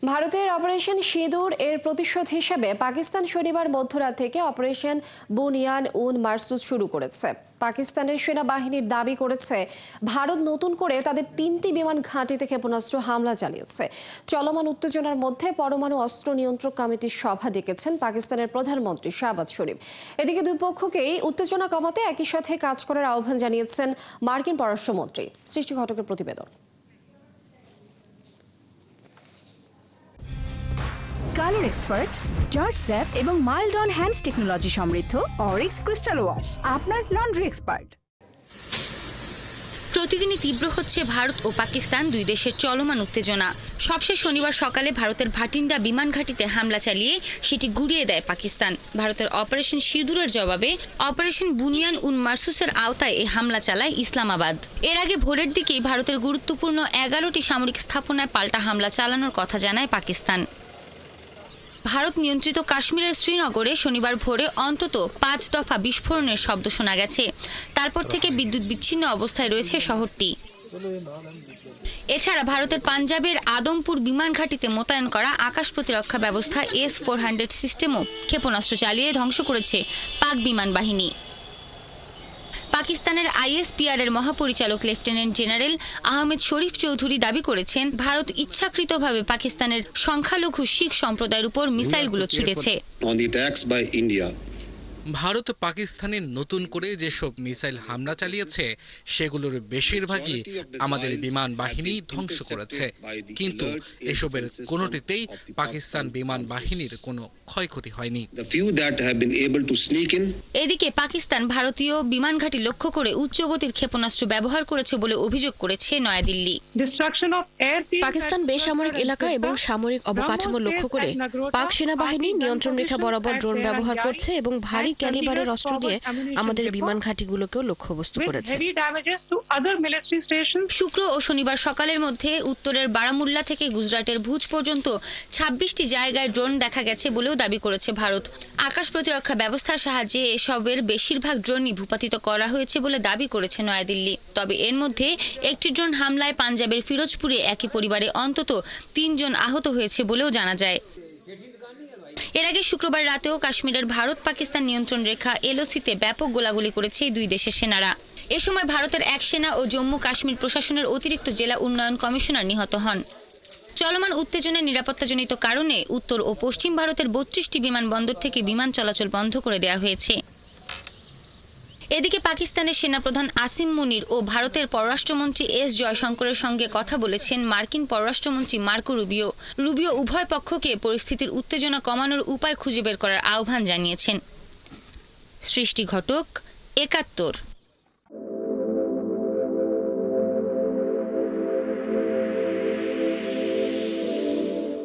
ভারতের অপারেশন সিঁদুর এর প্রতিশোধ হিসেবে পাকিস্তান শনিবার মধ্যরাত থেকে অপারেশন বুনিয়ান উন মারসুদ শুরু করেছে। পাকিস্তানের সেনাবাহিনীর দাবি করেছে ভারত নতুন করে তাদের 3টি বিমান ঘাঁটিতে ক্ষেপণাস্ত্র হামলা চালিয়েছে। চলমান উত্তেজনার মধ্যে পরমাণু অস্ত্র নিয়ন্ত্রক কমিটির সভা ডেকেছেন পাকিস্তানের প্রধানমন্ত্রী শাহবাজ শরীফ। এদিকে দুই পক্ষকেই উত্তেজনা কমাতে একই সাথে কাজ করার আহ্বান জানিয়েছেন মার্কিন পররাষ্ট্রমন্ত্রী। সৃষ্টি ঘটকের প্রতিবেদন। কালার এক্সপার্ট, জর্জ স্যাপ এবং মাইল্ড অন হ্যান্ডস টেকনোলজি সমৃদ্ধ অরিক্স ক্রিস্টাল ওয়াশ আপনার লন্ড্রি এক্সপার্ট। প্রতিদিনই তীব্র হচ্ছে ভারত ও পাকিস্তান দুই দেশের চলমান উত্তেজনা। সবশেষ শনিবার সকালে ভারতের ভাটিন্ডা বিমান ঘাঁটিতে হামলা চালিয়ে সেটি গুড়িয়ে দেয় পাকিস্তান। ভারতের অপারেশন সিঁদুরের জবাবে অপারেশন বুনিয়ান উন মারসুসের আওতায় এই হামলা চালায় ইসলামাবাদ। এর আগে ভোরের দিকেই ভারতের গুরুত্বপূর্ণ 11টি সামরিক স্থাপনায় পাল্টা হামলা চালানোর কথা জানায় পাকিস্তান। ভারত নিয়ন্ত্রিত কাশ্মীরের শ্রীনগরে শনিবার ভোরে অন্তত 5 দফা বিস্ফোরণের শব্দ শোনা গেছে। তারপর থেকে বিদ্যুৎ বিচ্ছিন্ন অবস্থায় রয়েছে শহরটি। এছাড়া ভারতের পাঞ্জাবের আদমপুর বিমান ঘাঁটিতে মোতায়েন করা আকাশ প্রতিরক্ষা ব্যবস্থা S-400 সিস্টেমও ক্ষেপণাস্ত্র চালিয়ে ধ্বংস করেছে পাক বিমান বাহিনী। পাকিস্তানের ISPR এর মহাপরিচালক লেফটেন্যান্ট জেনারেল আহমেদ শরীফ চৌধুরী দাবি করেছেন, ভারত ইচ্ছাকৃতভাবে পাকিস্তানের সংখ্যালঘু শিখ সম্প্রদায়ের উপর মিসাইলগুলো ছুড়েছে। ভারত পাকিস্তানের নতুন করে যেসব মিসাইল হামলা চালিয়েছে সেগুলোর বেশিরভাগই আমাদের বিমান বাহিনী ধ্বংস করেছে, কিন্তু এসবের কোনোটিতেই পাকিস্তান বিমান বাহিনীর কোনো ক্ষয়ক্ষতি হয়নি। এদিকে পাকিস্তান ভারতীয় বিমান ঘাঁটি লক্ষ্য করে উচ্চগতির ক্ষেপণাস্ত্র ব্যবহার করেছে বলে অভিযোগ করেছে নয়াদিল্লি। পাকিস্তান বেসামরিক এলাকা এবং সামরিক অবকাঠামো লক্ষ্য করে পাক সেনাবাহিনী নিয়ন্ত্রণ রেখা বরাবর ড্রোন ব্যবহার করছে এবং ভারী ক্যালিবারের অস্ত্র দিয়ে আমাদের বিমান ঘাঁটিগুলোকেও লক্ষ্যবস্তু করেছে। শুক্র ও শনিবার সকালের মধ্যে উত্তরের বারামুল্লা থেকে গুজরাটের ভুজ পর্যন্ত 26টি জায়গায় ড্রোন দেখা গেছে বলেও দাবি করেছে ভারত। আকাশ প্রতিরক্ষা ব্যবস্থার সাহায্যে এসবের বেশিরভাগ ড্রোনই ভূপাতিত করা হয়েছে বলে দাবি করেছে নয়াদিল্লি। তবে এর মধ্যে একটি ড্রোন হামলায় পাঞ্জাবের ফিরোজপুরে একই পরিবারে অন্তত 3 জন আহত হয়েছে বলেও জানা যায়। এর আগে শুক্রবার রাতেও কাশ্মীরের ভারত পাকিস্তান নিয়ন্ত্রণ রেখা LOC-তে ব্যাপক গোলাগুলি করেছে দুই দেশের সেনারা। এ সময় ভারতের এক সেনা ও জম্মু কাশ্মীর প্রশাসনের অতিরিক্ত জেলা উন্নয়ন কমিশনার নিহত হন। চলমান উত্তেজনার নিরাপত্তাজনিত কারণে উত্তর ও পশ্চিম ভারতের 32টি বিমানবন্দর থেকে বিমান চলাচল বন্ধ করে দেওয়া হয়েছে। এদিকে পাকিস্তানের সেনাপ্রধান আসিম মুনির ও ভারতের পররাষ্ট্রমন্ত্রী S জয়শঙ্করের সঙ্গে কথা বলেছেন মার্কিন পররাষ্ট্রমন্ত্রী মার্কো রুবিও। রুবিও উভয় পক্ষকে পরিস্থিতির উত্তেজনা কমানোর উপায় খুঁজে বের করার আহ্বান জানিয়েছেন। সৃষ্টি ঘটক, 71।